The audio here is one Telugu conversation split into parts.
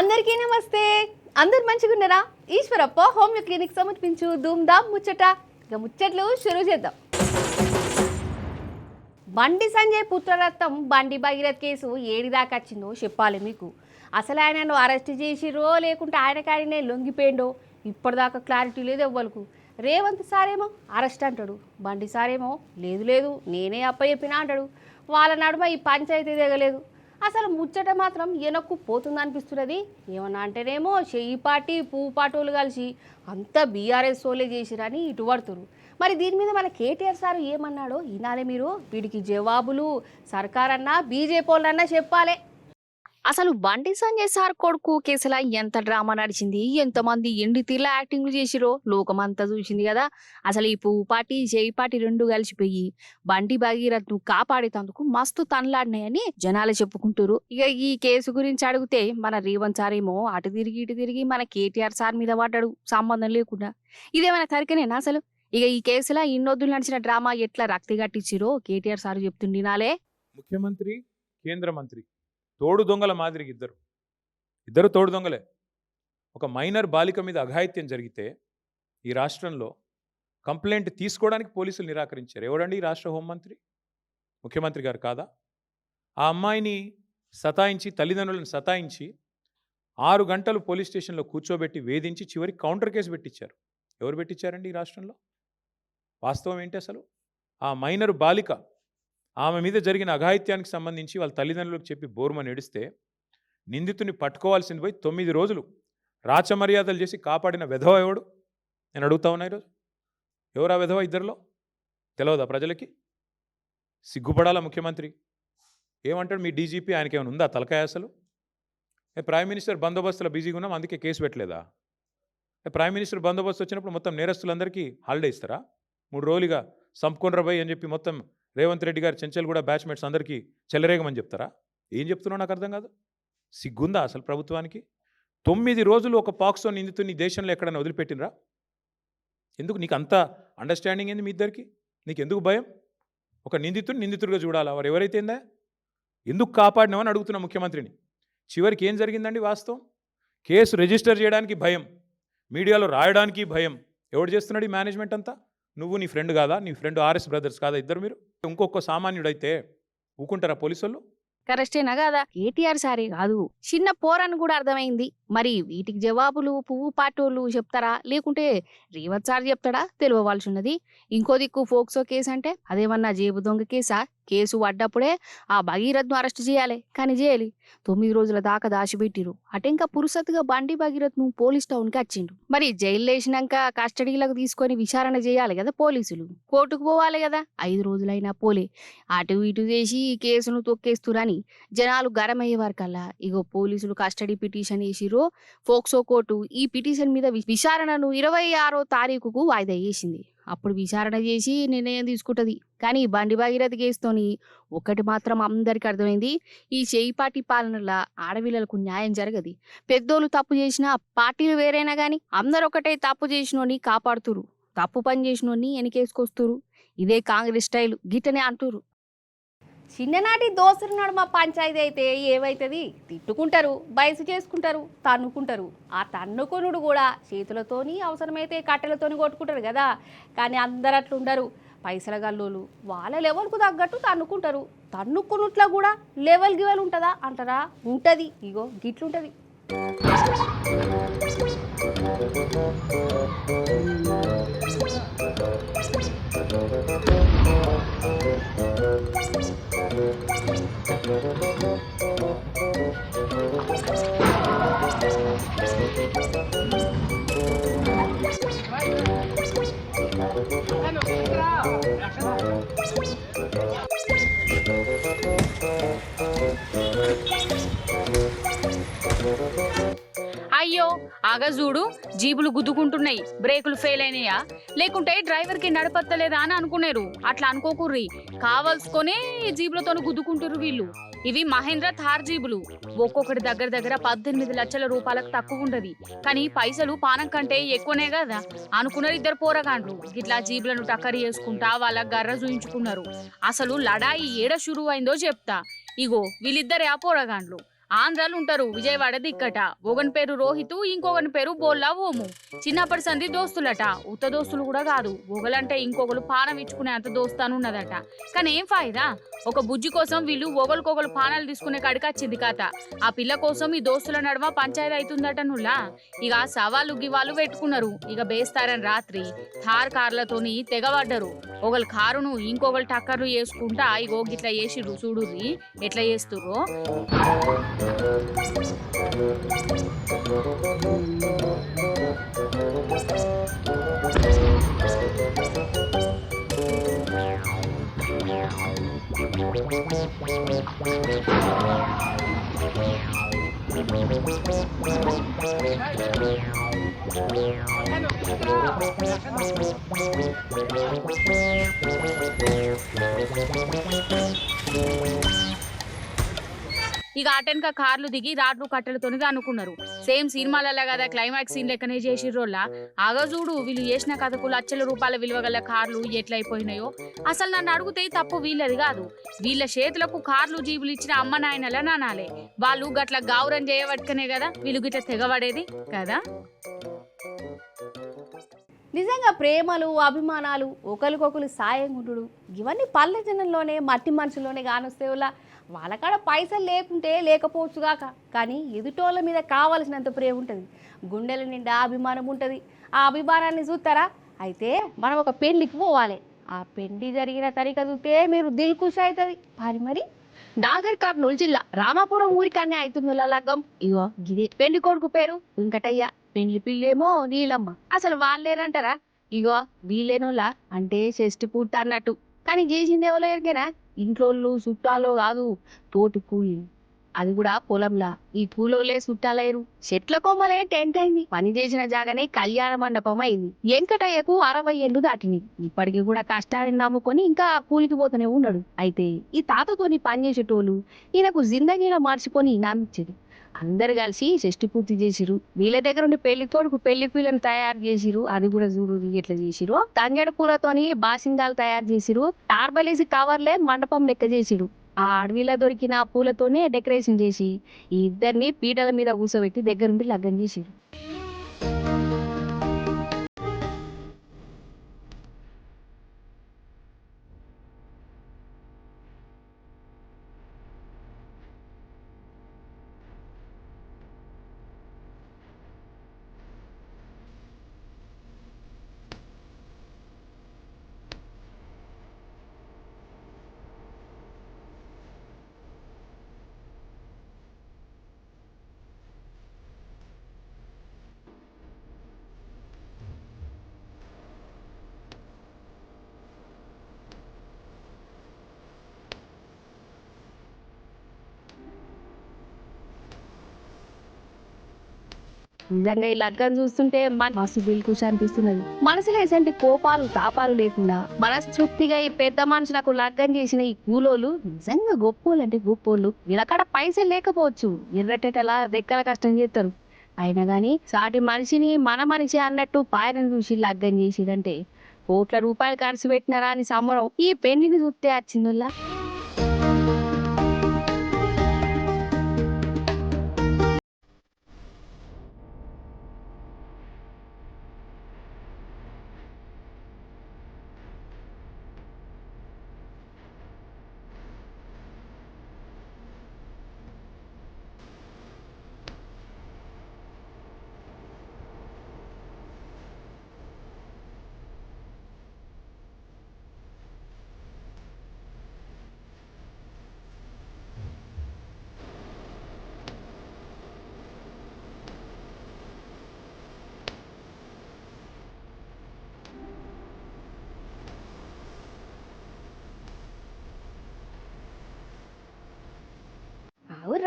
అందరికీ నమస్తే. అందరు మంచిగున్నారా? ఈశ్వరప్ప హోమియో క్లినిక్ సమర్పించు ధూమ్ధామ్ ముచ్చట. ఇక ముచ్చట్లు షురూ చేద్దాం. బండి సంజయ్ పుత్రరత్నం బండి భగీరథ్ కేసు ఏడిదాకా వచ్చిందో చెప్పాలి మీకు. అసలు ఆయనను అరెస్ట్ చేసిరో లేకుంటే ఆయనకాయనే లొంగిపోయిండో ఇప్పటిదాకా క్లారిటీ లేదు ఎవ్వరకు. రేవంత్ సారేమో అరెస్ట్ అంటాడు, బండి సారేమో లేదు లేదు నేనే అప్పచెప్పినా అంటాడు. వాళ్ళ నడుమ ఈ పంచాయతీ దిగలేదు. అసలు ముచ్చట మాత్రం వెనక్కు పోతుందనిపిస్తున్నది. ఏమన్నా అంటేనేమో చెయ్యి పార్టీ పువ్వు పాటోళ్ళు కలిసి అంతా బీఆర్ఎస్ సోలే చేసిరని ఇటు పడుతురు. మరి దీని మీద మన కేటీఆర్ సార్ ఏమన్నాడో వినాలే మీరు. వీడికి జవాబులు సర్కారన్నా బీజేపీ వాళ్ళన్నా చెప్పాలి. అసలు బండి సంజయ్ సార్ కొడుకు కేసులా ఎంత డ్రామా నడిచింది, ఎంతమంది ఎండి తీర్లా యాక్టింగ్లు చేసిరో లోకమంతా చూసింది కదా. అసలు ఈ పువ్వు పార్టీ చేయి పార్టీ రెండు కలిసిపోయి బండి భగీరథ్ ను కాపాడేందుకు మస్తు తనలాడినాయని జనాలు చెప్పుకుంటారు. ఇక ఈ కేసు గురించి అడిగితే మన రేవంత్ సార్ ఏమో అటు తిరిగి ఇటు తిరిగి మన కేటీఆర్ సార్ మీద పడ్డాడు సంబంధం లేకుండా. ఇదేమైనా తరికనేనా అసలు? ఇక ఈ కేసులా ఇన్నొద్దులు నడిచిన డ్రామా ఎట్లా రక్తి గట్టించిరో కేటీఆర్ సార్ చెప్తుండినాలే. ముఖ్యమంత్రి, కేంద్ర మంత్రి తోడు దొంగల మాదిరిగా ఇద్దరు తోడు దొంగలే. ఒక మైనర్ బాలిక మీద అఘాయిత్యం జరిగితే ఈ రాష్ట్రంలో కంప్లైంట్ తీసుకోవడానికి పోలీసులు నిరాకరించారు. ఎవడండి ఈ రాష్ట్ర హోంమంత్రి? ముఖ్యమంత్రి గారు కాదా? ఆ అమ్మాయిని సతాయించి, తల్లిదండ్రులను సతాయించి 6 గంటలు పోలీస్ స్టేషన్లో కూర్చోబెట్టి వేధించి చివరికి కౌంటర్ కేసు పెట్టించారు. ఎవరు పెట్టించారండి ఈ రాష్ట్రంలో? వాస్తవం ఏంటి అసలు? ఆ మైనర్ బాలిక ఆమె మీద జరిగిన అఘాయిత్యానికి సంబంధించి వాళ్ళ తల్లిదండ్రులకు చెప్పి బోర్మని ఏడిస్తే నిందితుని పట్టుకోవాల్సింది పోయి 9 రోజులు రాచమర్యాదలు చేసి కాపాడిన వెధవ ఎవడు? నేను అడుగుతా ఉన్నా ఈరోజు. ఎవరా వెధవ? ఇద్దరిలో తెలియదా ప్రజలకి? సిగ్గుపడాలా ముఖ్యమంత్రి? ఏమంటాడు మీ డీజీపీ? ఆయనకి ఏమైనా ఉందా తలకాయ అసలు? ప్రైమ్ మినిస్టర్ బందోబస్తులో బిజీగా ఉన్నాం అందుకే కేసు పెట్టలేదా? ప్రైమ్ మినిస్టర్ బందోబస్తు వచ్చినప్పుడు మొత్తం నేరస్తులందరికీ హాలిడే ఇస్తారా? 3 రోజులుగా సంపుకొనరా భయ్ అని చెప్పి మొత్తం రేవంత్ రెడ్డి గారు చెంచల్ కూడా బ్యాచ్మేట్స్ అందరికీ చెలరేగమని చెప్తారా? ఏం చెప్తున్నావు నాకు అర్థం కాదు. సిగ్గుందా అసలు ప్రభుత్వానికి? 9 రోజులు ఒక పాక్సో నిందితుని దేశంలో ఎక్కడైనా వదిలిపెట్టినరా? ఎందుకు నీకు అంత అండర్స్టాండింగ్ ఏంది మీ ఇద్దరికి? నీకు ఎందుకు భయం? ఒక నిందితుడిగా చూడాలా? వారు ఎవరైతే ఏందా ఎందుకు కాపాడినామని అడుగుతున్నా ముఖ్యమంత్రిని. చివరికి ఏం జరిగిందండి వాస్తవం? కేసు రిజిస్టర్ చేయడానికి భయం, మీడియాలో రాయడానికి భయం. ఎవడు చేస్తున్నాడు ఈ మేనేజ్మెంట్ అంతా? నువ్వు నీ ఫ్రెండ్ కాదా? నీ ఫ్రెండ్ ఆర్ఎస్ బ్రదర్స్ కాదా ఇద్దరు మీరు? ఇంకొక సామాన్యుడైతే ఊకుంటారా పోలీసు వాళ్ళు? కరెక్టేనా కదా? కేటీఆర్ సారే కాదు చిన్న పోరని కూడా అర్థమైంది. మరి వీటికి జవాబులు పువ్వు పాటోళ్ళు చెప్తారా లేకుంటే రేవంత్ సార్ చెప్తాడా తెలియవలసి ఉన్నది. ఇంకో దిక్కు ఫోక్సో కేసు అంటే అదేమన్నా జేబు దొంగ కేసా? కేసు పడ్డప్పుడే ఆ భగీరథ్ను అరెస్ట్ చేయాలి, కానీ చేయాలి 9 రోజుల దాకా దాచిపెట్టిరు. అటెంకా పురుసత్తుగా బండి భగీరథ్ను పోలీస్ టౌన్కి వచ్చిండు. మరి జైలు వేసినాక కస్టడీలకు తీసుకొని విచారణ చేయాలి కదా పోలీసులు, కోర్టుకు పోవాలి కదా. 5 రోజులైనా పోలే. అటు ఇటు చేసి ఈ కేసును తొక్కేస్తురని జనాలు గరమయ్యే వరకల్లా ఇగో పోలీసులు కస్టడీ పిటిషన్ వేసిరు. ఫోక్సో కోర్టు ఈ పిటిషన్ మీద విచారణను 26వ తారీఖుకు వాయిదా వేసింది. అప్పుడు విచారణ చేసి నిర్ణయం తీసుకుంటుంది. కానీ బండి భగీరథ కేసుతోని ఒకటి మాత్రం అందరికీ అర్థమైంది, ఈ చేయి పార్టీ పాలనలో ఆడపిల్లలకు న్యాయం జరగదు. పెద్దోళ్ళు తప్పు చేసినా పార్టీలు వేరైనా కానీ అందరు ఒకటే తప్పు చేసినోని కాపాడుతురు, తప్పు పని చేసినోని వెనకేసుకొస్తురు. ఇదే కాంగ్రెస్ స్టైల్ గిట్టనే అంటురు. చిన్ననాటి దోస్తుల నడుమ పంచాయతీ అయితే ఏమైతుంది? తిట్టుకుంటారు, బయసు చేసుకుంటారు, తన్నుకుంటారు. ఆ తన్నుకొనుడు కూడా చేతులతోని అవసరమైతే కట్టెలతోని కొట్టుకుంటారు కదా. కానీ అందరు అట్లుండరు. పైసల గల్లోలు వాళ్ళ లెవెల్కు తగ్గట్టు తన్నుకుంటారు. తన్నుకున్నట్లా కూడా లెవెల్ గివెల్ ఉంటుందా అంటారా? ఉంటుంది. ఇగో గిట్లుంటుంది. అయ్యో ఆగజూడు, జీబులు గుద్దుకుంటున్నాయి, బ్రేకులు ఫెయిల్ అయినాయా లేకుంటే డ్రైవర్ కి నడపత్తలేదా అని అనుకునేరు. అట్లా అనుకోకుర్రి, కావలసుకొని జీబులతో గుద్దుకుంటుర్రు వీళ్ళు. ఇవి మహేంద్ర థార్ జీబులు. ఒక్కొక్కటి దగ్గర 18 లక్షల రూపాయలకు తక్కువ ఉండదు. కానీ పైసలు పానం కంటే ఎక్కువనే కదా అనుకున్నారు ఇద్దరు పోరగాండ్లు. ఇట్లా జీబులను టక్కరి చేసుకుంటా వాళ్ళ గర్ర చూయించుకున్నారు. అసలు లడాయి ఏడ షురు అయిందో చెప్తా. ఇగో వీళ్ళిద్దరే ఆ పోరగాండ్లు. ఆంధ్రాలు ఉంటారు విజయవాడ దిక్కట. ఒకని పేరు రోహితు, ఇంకొకని పేరు బోల్లా ఓము. చిన్నప్పటి సంది దోస్తులట. ఉత్త దోస్తులు కూడా కాదు, ఒకలంటే ఇంకొకరు పానం ఇచ్చుకునే అంత దోస్తానున్నదట. కానీ ఏం ఫాయిదా, ఒక బుజ్జి కోసం వీళ్ళు ఒకరికొకరు పానాలు తీసుకునే కాడికి వచ్చింది కథ. ఆ పిల్ల కోసం ఈ దోస్తుల నడుమ పంచాయతీ అవుతుందట నుల్లా. ఇక సవాళ్ళు గివాళ్ళు పెట్టుకున్నారు. ఇక బేస్తారని రాత్రి థార్ కార్లతోని తెగబడ్డరు. ఒకళ్ళు కారును ఇంకొకరు టక్కర్లు చేసుకుంటా ఇగో గిట్లా చేసిర్రు. చూడుర్రి ఎట్లా చేస్తుర్రో. ఇక అటెన్క కార్లు దిగి రాడ్లు కట్టెలతోని అనుకున్నారు. సేమ్ సినిమాలలో కదా క్లైమాక్స్ సీన్ లెక్కనే చేసిర్రోళ్ళ. ఆగా చూడు వీళ్ళు చేసిన కథకు లక్షల రూపాయల విలువ గల కార్లు ఎట్లయిపోయినాయో. అసలు నన్ను అడిగితే తప్పు వీళ్ళది కాదు. వీళ్ళ చేతులకు కార్లు జీబులు ఇచ్చిన అమ్మ నాయనలా నానాలే. వాళ్ళు గట్ల గౌరవం చేయబట్టుకనే కదా వీళ్ళు గిట్ల తెగబడేది కదా. నిజంగా ప్రేమలు అభిమానాలు ఒకరికొకరు సాయం ఉండు ఇవన్నీ పల్లె జనంలోనే మట్టి మనసులోనే కానొస్తే వాళ్ళకాడ పైసలు లేకుంటే లేకపోవచ్చుగాక, కానీ ఎదుటోళ్ళ మీద కావాల్సినంత ప్రేమ ఉంటుంది, గుండెల నిండా అభిమానం ఉంటుంది. ఆ అభిమానాన్ని చూస్తారా? అయితే మనం ఒక పెళ్లికి పోవాలి. ఆ పెళ్లి జరిగిన తరిక చూస్తే మీరు దిల్ ఖుషి అవుతుంది. మరి నాగర్ కర్నూలు జిల్లా రామాపురం ఊరికాన్నే అవుతుంది లగ్గం. ఇగో గిదే పెళ్లి కొడుకు పేరు వెంకటయ్య, పెళ్లి పిల్లేమో నీలమ్మ. అసలు వాళ్ళేనంటారా? ఇగో వీళ్ళేనోళ్ళ అంటే షష్టి పూర్తి అన్నట్టు. కానీ చేసింది ఎవరో ఎరికేనా? ఇంట్లోళ్ళు చుట్టాలో కాదు, తోటి కూలి, అది కూడా పొలంలా. ఈ కూలోళ్ళే చుట్టాలయ్యారు. చెట్ల కొమ్మలే టెంట్ అయింది. పని చేసిన జాగానే కళ్యాణ మండపం అయింది. వెంకటయ్యకు 60 ఏళ్ళు దాటిని. ఇప్పటికి కూడా కష్టాన్ని నమ్ముకొని ఇంకా కూలికి పోతూనే ఉన్నాడు. అయితే ఈ తాతతోని పని చేసేటోళ్ళు ఈయనకు జిందగీలో మార్చుకొని నమ్మించారు. అందరు కలిసి షష్టి పూర్తి చేసిరు. వీళ్ళ దగ్గర ఉండి పెళ్లి తోడుకు పెళ్లి పిల్లని తయారు చేసిరు. అది కూడా చూడు ఎట్లా చేసిరు. తంగేడు పూలతోని బాసింగాలు తయారు చేసిరు. టార్బలేసి కవర్లే మండపం లెక్క చేసిరు. ఆ అడవిలో దొరికిన పూలతోనే డెకరేషన్ చేసి ఈ ఇద్దరిని పీటల మీద కూర్చోబెట్టి దగ్గరుండి లగ్గం చేసిరు. నిజంగా ఈ లగ్గం చూస్తుంటే మస్తు దిల్కుష్ అనిపిస్తున్నది. మనసులో ఎసంటి కోపాలు తాపాలు లేకుండా మనస్తృప్తిగా ఈ పెద్ద మనుషులకు లగ్గం చేసిన ఈ కూలోళ్ళు నిజంగా గొప్పోళ్ళు అంటే గొప్పోళ్ళు. వీళ్ళకాడ పైసలు లేకపోవచ్చు, ఎర్రటెటలా రెక్కల కష్టం చేస్తారు. అయినా గాని సాటి మనిషిని మన మనిషి అన్నట్టు పాయలను చూసి లగ్గం చేసిరంటే కోట్ల రూపాయలు ఖర్చు పెట్టినారా అని సంబరం ఈ పెళ్లిని చూస్తే వచ్చిందిలా.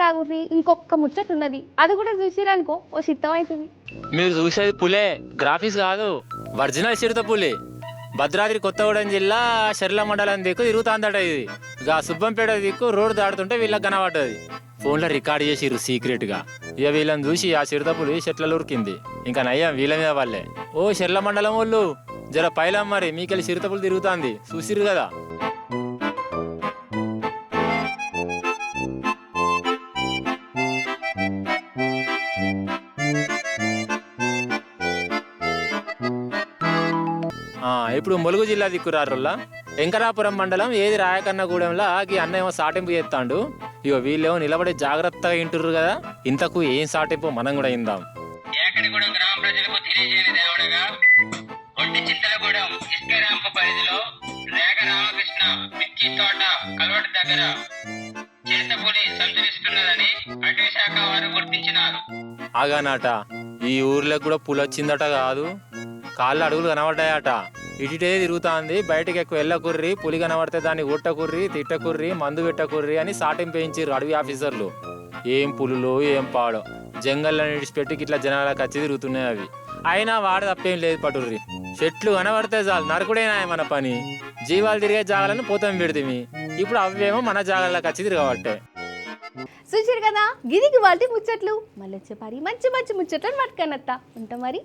రాగుర్రి ఇంకొక ముచ్చట ఉన్నది, అది కూడా చూసిరనుకో ఓ సిద్ధం అవుతుంది. మీరు చూసేది పులే, గ్రాఫిక్స్ కాదు, ఒరిజినల్ చిరుత పులి. భద్రాద్రి కొత్తగూడెం జిల్లా షర్ల మండలం దిక్కు తిరుగుతాందట ఇది. ఇక సుబ్బంపేట దిక్కు రోడ్డు దాడుతుంటే వీళ్ళకి కనబడ్డది. ఫోన్లో రికార్డ్ చేసిర్రు సీక్రెట్ గా. ఇక వీళ్ళని చూసి ఆ చిరుత పులి చెట్లలో ఉరికింది. ఇంకా నయ్యం వీళ్ళ మీద వాళ్ళే. ఓ షర్ల మండలం వాళ్ళు జర పైలం, మరి మీకెళ్ళి చిరుత పులి తిరుగుతాంది చూసిర్రు కదా. ఇప్పుడు ములుగు జిల్లా దిక్కురారుల్లా వెంకటాపురం మండలం ఏది రాయకన్నగూడెంలో ఈ అన్న ఏమో సాటింపు చేస్తాడు. ఇగో వీళ్ళేమో నిలబడి జాగ్రత్తగా వింటుర్రు కదా, ఇంతకు ఏం సాటింపు మనం కూడా ఇందాం. ఏకడిగూడెం గ్రామ ప్రజలకు తెలియజేయనిదేమనగా ఒంటి చింతలగూడెం ఇసుక ర్యాంపు పరిధిలో రేగ రామకృష్ణ మిర్చి తోట కలవటి దగ్గర చిరుతపులి సంచరిస్తున్నదని అటవీ శాఖ వారు గుర్తించినారు. ఆగానట ఈ ఊర్లోకి కూడా పులి వచ్చిందట కాదు, కాళ్ళ అడుగులు కనబడ్డాయట. ఇటుటే తిరుగుతాంది, బయటకు ఎక్కువ వెళ్ళకుర్రి, పులి కనబడితే దాన్ని కొట్టకుర్రి, తిట్టకుర్రి, మందు పెట్టకుర్రి అని సాటింపు వేయించారు అడవి ఆఫీసర్లు. ఏం పులులో ఏం పాడో జంగల్లో నిడిచిపెట్టి ఇట్లా జనాలకు వచ్చి తిరుగుతున్నాయి అవి. అయినా వాడు తప్పేం లేదు పటుర్రి, చెట్లు కనబడితే చాలు నరకుడేనా మన పని. జీవాలు తిరిగే జాగాలను పోతాం పెడితే ఇప్పుడు అవేమో మన జాగాలకు వచ్చి తిరగబట్టే. చూసారు కదా, గిరికి వాటి ముచ్చట్లు. మళ్ళీ వచ్చే పరి మంచి మంచి ముచ్చట్లను పట్టుకనత్తా ఉంటా మరి.